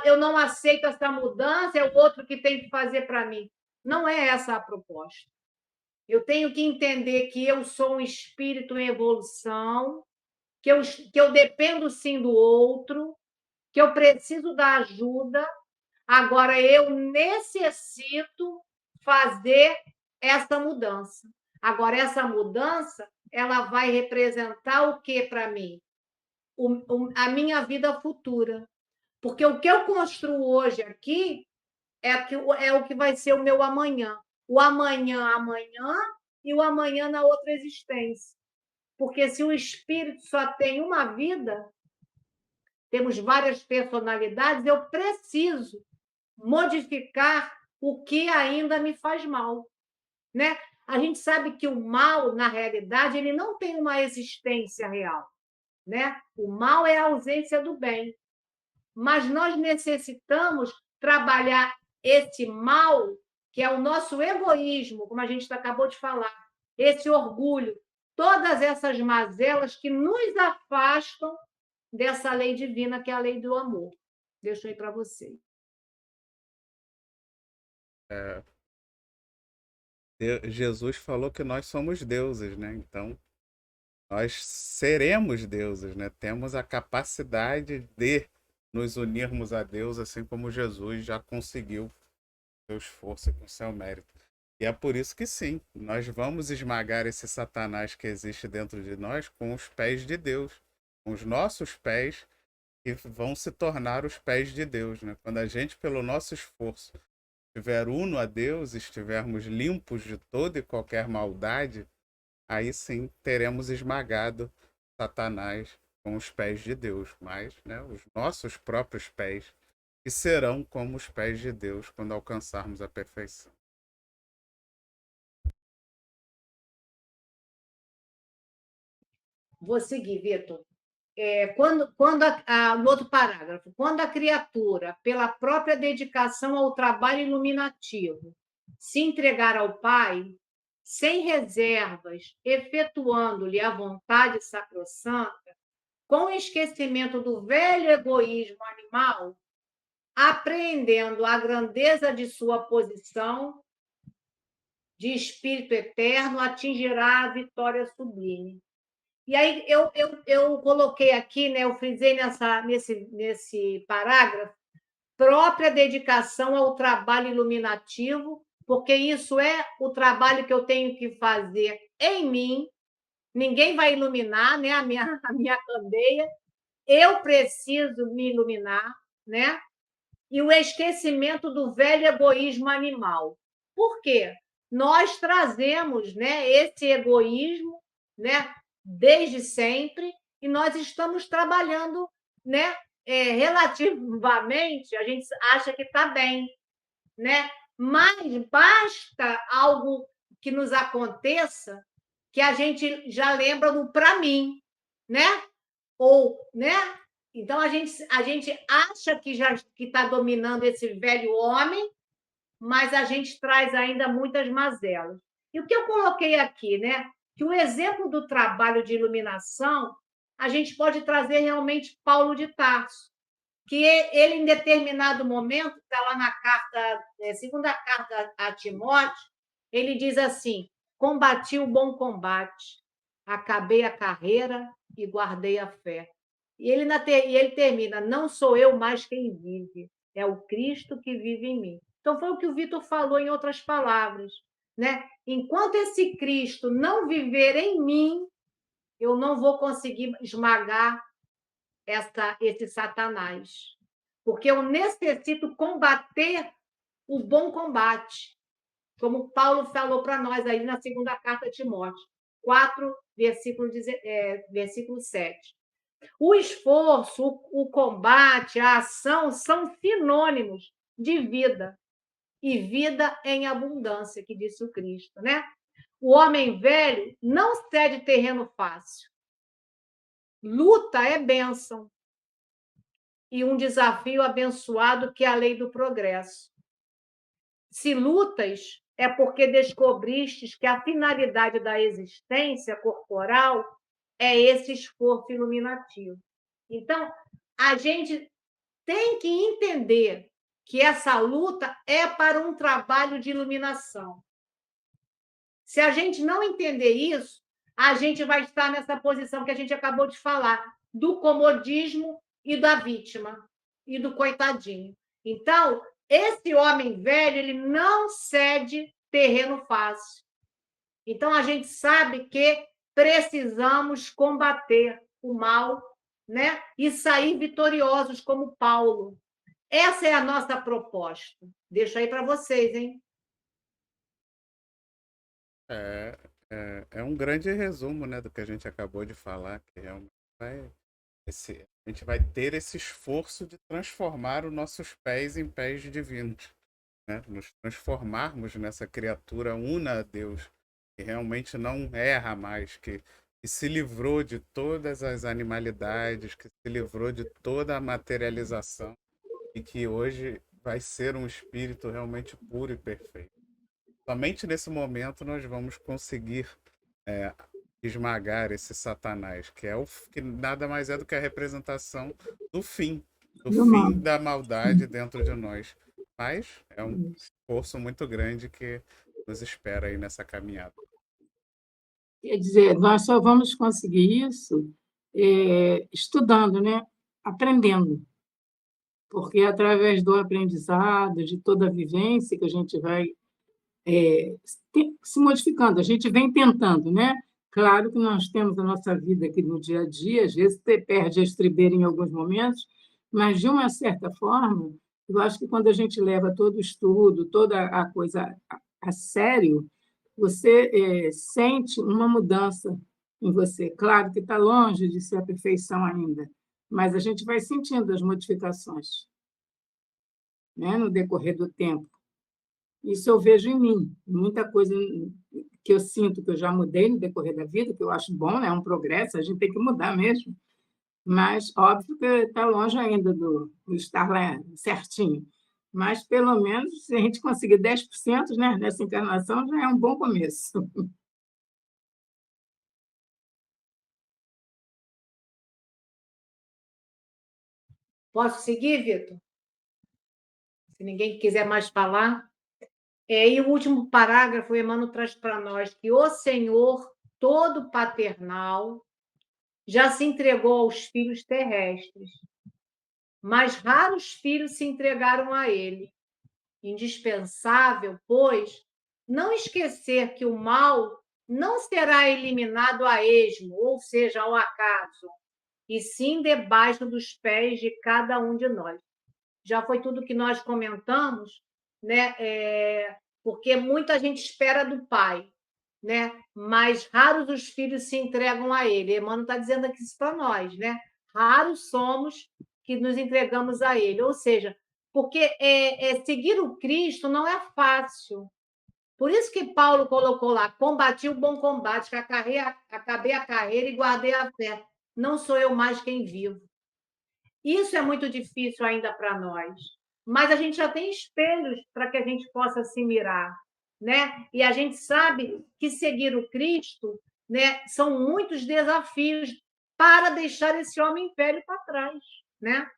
eu não aceito essa mudança, é o outro que tem que fazer para mim. Não é essa a proposta. Eu tenho que entender que eu sou um espírito em evolução, que eu dependo sim do outro, que eu preciso da ajuda. Agora, eu necessito fazer essa mudança. Agora, essa mudança, ela vai representar o que para mim? A minha vida futura. Porque o que eu construo hoje aqui é o que vai ser o meu amanhã. O amanhã, amanhã, e o amanhã na outra existência. Porque se o espírito só tem uma vida, temos várias personalidades, eu preciso modificar o que ainda me faz mal, né? A gente sabe que o mal, na realidade, ele não tem uma existência real, né? O mal é a ausência do bem. Mas nós necessitamos trabalhar esse mal, que é o nosso egoísmo, como a gente acabou de falar, esse orgulho, todas essas mazelas que nos afastam dessa lei divina, que é a lei do amor. Deixo aí para vocês. Jesus falou que nós somos deuses, né? Então, nós seremos deuses, né? Temos a capacidade de nos unirmos a Deus, assim como Jesus já conseguiu com seu esforço e com seu mérito. E é por isso que sim, nós vamos esmagar esse Satanás que existe dentro de nós com os pés de Deus, com os nossos pés, que vão se tornar os pés de Deus, né? Quando a gente, pelo nosso esforço, estiver uno a Deus, estivermos limpos de toda e qualquer maldade, aí sim teremos esmagado Satanás com os pés de Deus, mas, né, os nossos próprios pés, que serão como os pés de Deus quando alcançarmos a perfeição. Vou seguir, Vitor. No outro parágrafo, quando a criatura, pela própria dedicação ao trabalho iluminativo, se entregar ao Pai, sem reservas, efetuando-lhe a vontade sacrossanta, com esquecimento do velho egoísmo animal, apreendendo a grandeza de sua posição de espírito eterno, atingirá a vitória sublime. E aí eu coloquei aqui, né, eu frisei nesse parágrafo, própria dedicação ao trabalho iluminativo, porque isso é o trabalho que eu tenho que fazer em mim. Ninguém vai iluminar, né, a minha candeia. Eu preciso me iluminar, né? E o esquecimento do velho egoísmo animal. Por quê? Nós trazemos, né, esse egoísmo, né, desde sempre, e nós estamos trabalhando, né, relativamente, a gente acha que está bem, né? Mas basta algo que nos aconteça que a gente já lembra do para mim, né? Ou, né? Então a gente acha que já que está dominando esse velho homem, mas a gente traz ainda muitas mazelas. E o que eu coloquei aqui, né? Que o exemplo do trabalho de iluminação, a gente pode trazer realmente Paulo de Tarso, que ele, em determinado momento, está lá na carta, segunda carta a Timóteo, ele diz assim: combati o bom combate, acabei a carreira e guardei a fé. E ele termina: não sou eu mais quem vive, é o Cristo que vive em mim. Então, foi o que o Vitor falou em outras palavras, né? Enquanto esse Cristo não viver em mim, eu não vou conseguir esmagar esse Satanás. Porque eu necessito combater o bom combate, como Paulo falou para nós aí na segunda carta a Timóteo, 4, versículo 7. O esforço, o combate, a ação são sinônimos de vida, e vida em abundância, que disse o Cristo, né? O homem velho não cede terreno fácil. Luta é bênção e um desafio abençoado que é a lei do progresso. Se lutas, é porque descobristes que a finalidade da existência corporal é esse esforço iluminativo. Então, a gente tem que entender que essa luta é para um trabalho de iluminação. Se a gente não entender isso, a gente vai estar nessa posição que a gente acabou de falar, do comodismo e da vítima, e do coitadinho. Então, esse homem velho, ele não cede terreno fácil. Então, a gente sabe que precisamos combater o mal, né? E sair vitoriosos como Paulo. Essa é a nossa proposta. Deixo aí para vocês, hein? É um grande resumo, né, do que a gente acabou de falar, que realmente a gente vai ter esse esforço de transformar os nossos pés em pés divinos, né? Nos transformarmos nessa criatura una a Deus, que realmente não erra mais, que se livrou de todas as animalidades, que se livrou de toda a materialização e que hoje vai ser um espírito realmente puro e perfeito. Somente nesse momento nós vamos conseguir é, esmagar esse Satanás, que nada mais é do que a representação do fim, do Do fim mal. da maldade dentro de nós. Mas é um esforço muito grande que nos espera aí nessa caminhada. Quer dizer, nós só vamos conseguir isso estudando, né? Aprendendo, porque é através do aprendizado, de toda a vivência que a gente vai se modificando, a gente vem tentando, né? Claro que nós temos a nossa vida aqui no dia a dia, às vezes você perde a estribeira em alguns momentos, mas, de uma certa forma, eu acho que quando a gente leva todo o estudo, toda a coisa a sério, você sente uma mudança em você. Claro que está longe de ser a perfeição ainda, mas a gente vai sentindo as modificações, né, no decorrer do tempo. Isso eu vejo em mim. Muita coisa que eu sinto que eu já mudei no decorrer da vida, que eu acho bom, né? É um progresso, a gente tem que mudar mesmo. Mas, óbvio que está longe ainda do estar lá certinho. Mas, pelo menos, se a gente conseguir 10%, né, nessa encarnação, já é um bom começo. Posso seguir, Vitor? Se ninguém quiser mais falar. E o último parágrafo, Emmanuel traz para nós que o Senhor, todo paternal, já se entregou aos filhos terrestres, mas raros filhos se entregaram a ele. Indispensável, pois, não esquecer que o mal não será eliminado a esmo, ou seja, ao acaso, e sim debaixo dos pés de cada um de nós. Já foi tudo que nós comentamos, né? Porque muita gente espera do pai, né? Mas raros os filhos se entregam a ele. Emmanuel está dizendo aqui isso para nós, né? Raros somos que nos entregamos a ele. Ou seja, porque seguir o Cristo não é fácil. Por isso que Paulo colocou lá: combati o bom combate, que acabei a carreira e guardei a fé. Não sou eu mais quem vivo. Isso é muito difícil ainda para nós, mas a gente já tem espelhos para que a gente possa se mirar, né? E a gente sabe que seguir o Cristo, né, são muitos desafios para deixar esse homem velho para trás, né?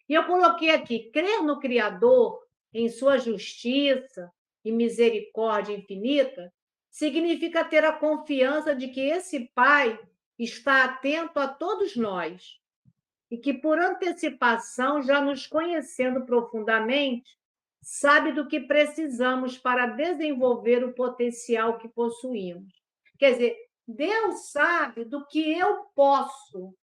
E eu coloquei aqui: crer no Criador, em sua justiça e misericórdia infinita, significa ter a confiança de que esse Pai está atento a todos nós e que, por antecipação, já nos conhecendo profundamente, sabe do que precisamos para desenvolver o potencial que possuímos. Quer dizer, Deus sabe do que eu posso,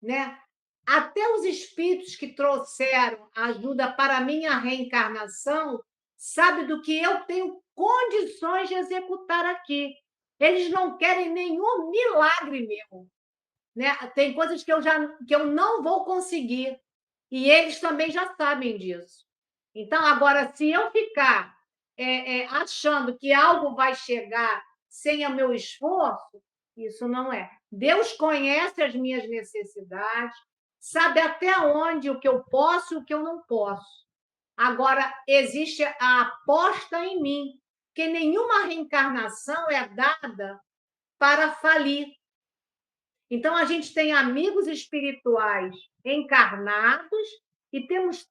né? Até os espíritos que trouxeram ajuda para a minha reencarnação sabe do que eu tenho condições de executar aqui. Eles não querem nenhum milagre meu, né? Tem coisas que eu não vou conseguir, e eles também já sabem disso. Então, agora, se eu ficar achando que algo vai chegar sem o meu esforço, isso não é. Deus conhece as minhas necessidades, sabe até onde o que eu posso e o que eu não posso. Agora, existe a aposta em mim, que nenhuma reencarnação é dada para falir. Então, a gente tem amigos espirituais encarnados e temos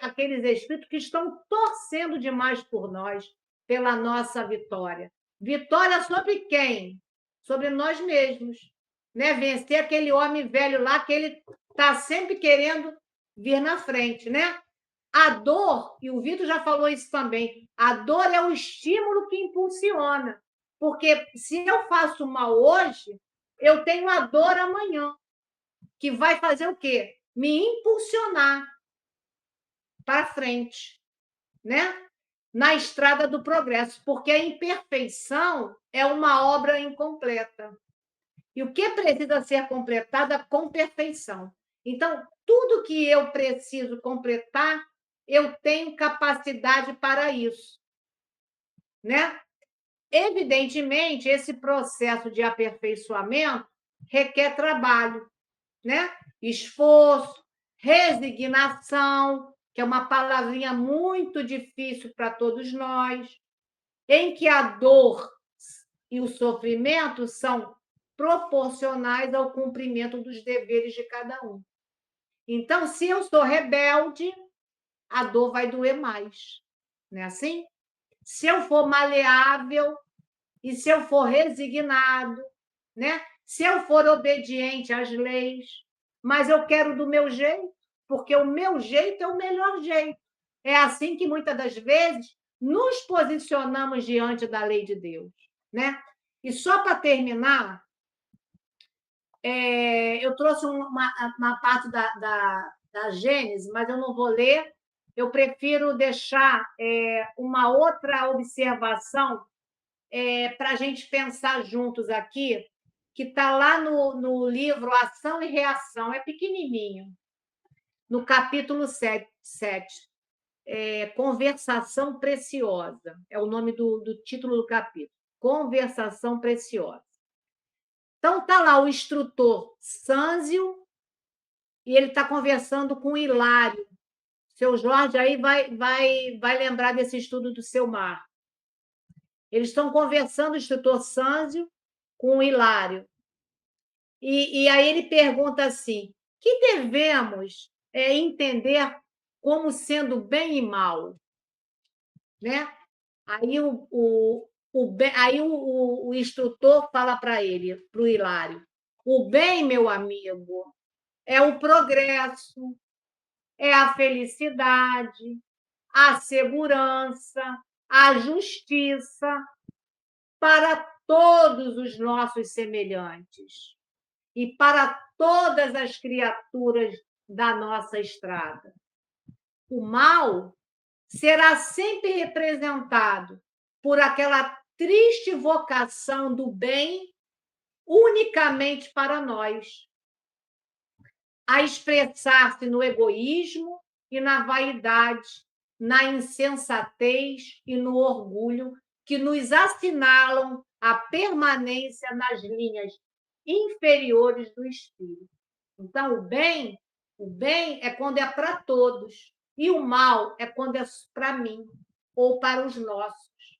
aqueles espíritos que estão torcendo demais por nós, pela nossa vitória. Vitória sobre quem? Sobre nós mesmos. Né? Vencer aquele homem velho lá que ele está sempre querendo vir na frente. Né? A dor, e o Vitor já falou isso também, a dor é o estímulo que impulsiona. Porque se eu faço mal hoje, eu tenho a dor amanhã, que vai fazer o quê? Me impulsionar para frente, né? Na estrada do progresso, porque a imperfeição é uma obra incompleta. E o que precisa ser completado com perfeição. Então, tudo que eu preciso completar, eu tenho capacidade para isso, né? Evidentemente, esse processo de aperfeiçoamento requer trabalho, né? Esforço, resignação, que é uma palavrinha muito difícil para todos nós, em que a dor e o sofrimento são proporcionais ao cumprimento dos deveres de cada um. Então, se eu sou rebelde, a dor vai doer mais, não é assim? Se eu for maleável e se eu for resignado, né? Se eu for obediente às leis, mas eu quero do meu jeito, porque o meu jeito é o melhor jeito. É assim que, muitas das vezes, nos posicionamos diante da lei de Deus, né? E só para terminar, eu trouxe uma parte da Gênesis, mas eu não vou ler. Eu prefiro deixar uma outra observação para a gente pensar juntos aqui, que está lá no livro Ação e Reação, é pequenininho, no capítulo 7, Conversação Preciosa, é o nome do título do capítulo, Conversação Preciosa. Então, está lá o instrutor Sânzio, e ele está conversando com o Hilário. Seu Jorge aí vai lembrar desse estudo do seu Mar. Eles estão conversando, o instrutor Sânzio, com o Hilário. E aí ele pergunta assim: que devemos entender como sendo bem e mal? Né? Aí o instrutor fala para ele, para o Hilário: O bem, meu amigo, é o progresso, é a felicidade, a segurança, a justiça para todos os nossos semelhantes e para todas as criaturas da nossa estrada. O mal será sempre representado por aquela triste vocação do bem unicamente para nós, a expressar-se no egoísmo e na vaidade, na insensatez e no orgulho que nos assinalam a permanência nas linhas inferiores do espírito. Então, o bem é quando é para todos, e o mal é quando é para mim ou para os nossos.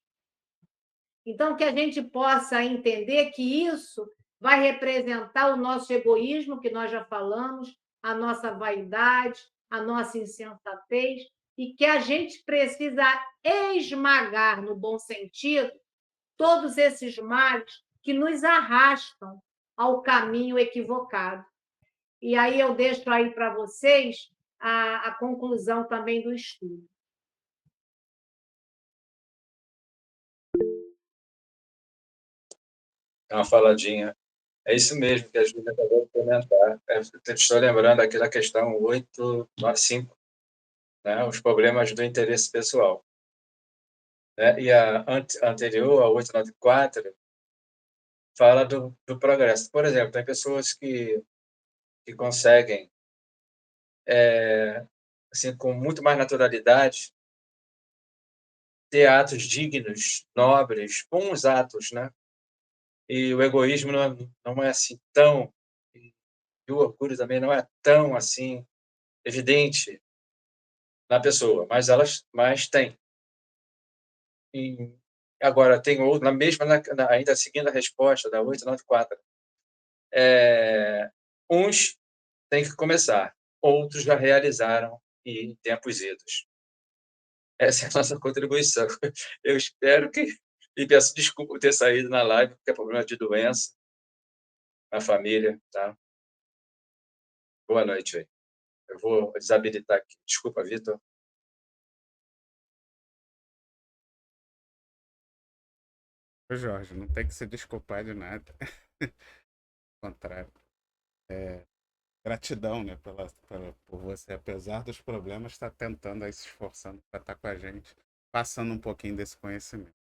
Então, que a gente possa entender que isso vai representar o nosso egoísmo, que nós já falamos, a nossa vaidade, a nossa insensatez, e que a gente precisa esmagar, no bom sentido, todos esses males que nos arrastam ao caminho equivocado. E aí eu deixo aí para vocês a conclusão também do estudo. É uma faladinha. É isso mesmo que a Júlia acabou de comentar. Estou lembrando aqui da questão 895, né? Os problemas do interesse pessoal. Né? E a anterior, a 894, fala do progresso. Por exemplo, tem pessoas que conseguem, assim, com muito mais naturalidade, ter atos dignos, nobres, bons atos, né? E o egoísmo não é assim tão, e o orgulho também não é tão assim evidente na pessoa, mas tem. E agora tem outro, na mesma, ainda seguindo a resposta da 894, uns têm que começar, outros já realizaram e em tempos idos. Essa é a nossa contribuição. Eu espero que, e peço desculpa por ter saído na live, porque é problema de doença na família, tá? Boa noite aí. Eu vou desabilitar aqui. Desculpa, Vitor. Ô, Jorge, não tem que se desculpar de nada. Ao contrário. Gratidão, né, por você, apesar dos problemas, estar tentando aí, se esforçando para estar com a gente, passando um pouquinho desse conhecimento.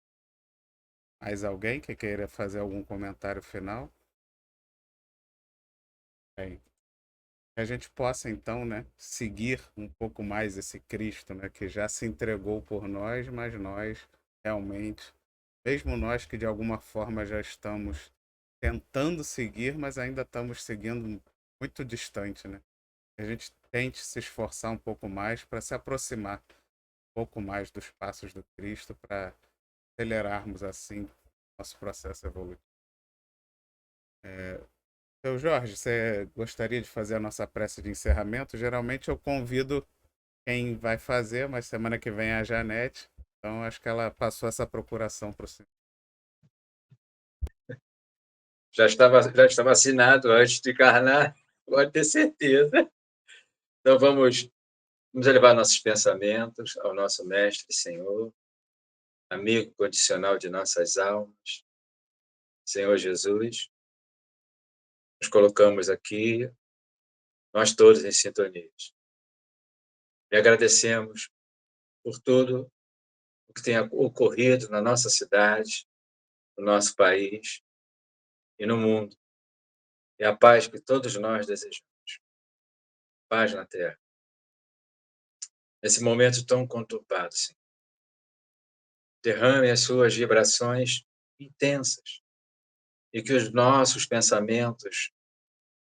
Mais alguém que queira fazer algum comentário final? Bem, que a gente possa então, né, seguir um pouco mais esse Cristo, né, que já se entregou por nós, mas nós realmente, mesmo nós que de alguma forma já estamos tentando seguir, mas ainda estamos seguindo muito distante, né? Que a gente tente se esforçar um pouco mais para se aproximar um pouco mais dos passos do Cristo, para acelerarmos assim nosso processo evolutivo. Seu Jorge, você gostaria de fazer a nossa prece de encerramento? Geralmente eu convido quem vai fazer, mas semana que vem é a Janete, então acho que ela passou essa procuração para o senhor. Já estava assinado antes de encarnar, pode ter certeza. Então, vamos elevar nossos pensamentos ao nosso Mestre e Senhor, amigo condicional de nossas almas, Senhor Jesus. Nos colocamos aqui, nós todos em sintonia. E agradecemos por tudo o que tem ocorrido na nossa cidade, no nosso país e no mundo. E a paz que todos nós desejamos. Paz na Terra. Nesse momento tão conturbado, Senhor. Derrame as suas vibrações intensas e que os nossos pensamentos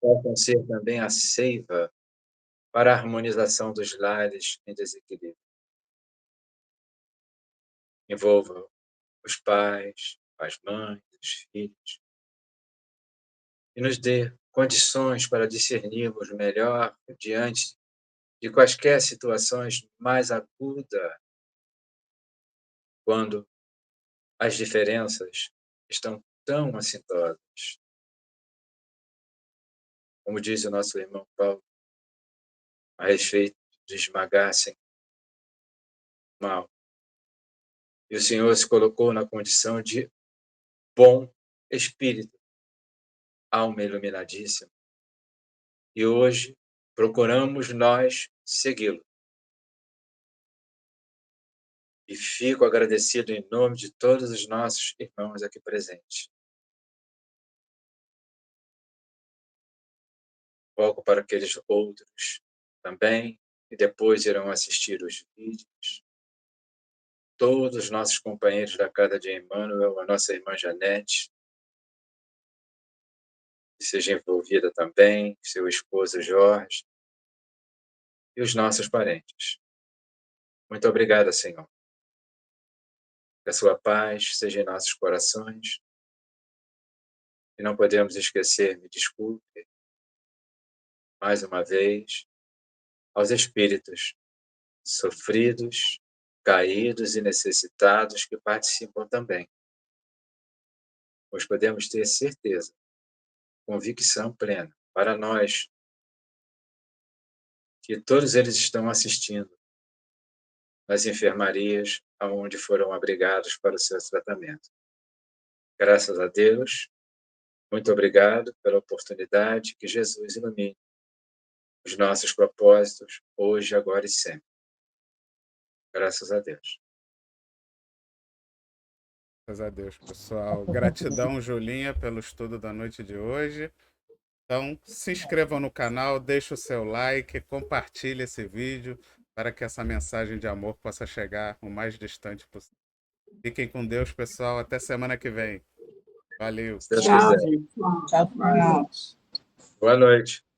possam ser também a seiva para a harmonização dos lares em desequilíbrio. Envolva os pais, as mães, os filhos, e nos dê condições para discernirmos melhor diante de quaisquer situações mais agudas, quando as diferenças estão tão acintosas. como diz o nosso irmão Paulo, a respeito de esmagassem o mal. E o Senhor se colocou na condição de bom espírito, alma iluminadíssima. E hoje procuramos nós segui-lo. E fico agradecido em nome de todos os nossos irmãos aqui presentes. Foco para aqueles outros também, e depois irão assistir os vídeos. Todos os nossos companheiros da casa de Emmanuel, a nossa irmã Janete, que seja envolvida também, seu esposo Jorge, e os nossos parentes. Muito obrigada, Senhor. Que a sua paz seja em nossos corações. E não podemos esquecer, me desculpe, mais uma vez, aos espíritos sofridos, caídos e necessitados que participam também. Pois podemos ter certeza, convicção plena, para nós, que todos eles estão assistindo nas enfermarias aonde foram abrigados para o seu tratamento. Graças a Deus, muito obrigado pela oportunidade, que Jesus ilumine os nossos propósitos, hoje, agora e sempre. Graças a Deus. Graças a Deus, pessoal. Gratidão, Julinha, pelo estudo da noite de hoje. Então, se inscrevam no canal, deixe o seu like, compartilhe esse vídeo para que essa mensagem de amor possa chegar o mais distante possível. Fiquem com Deus, pessoal. Até semana que vem. Valeu. Se Deus Tchau, quiser. gente. Tchau, Boa noite. Boa noite.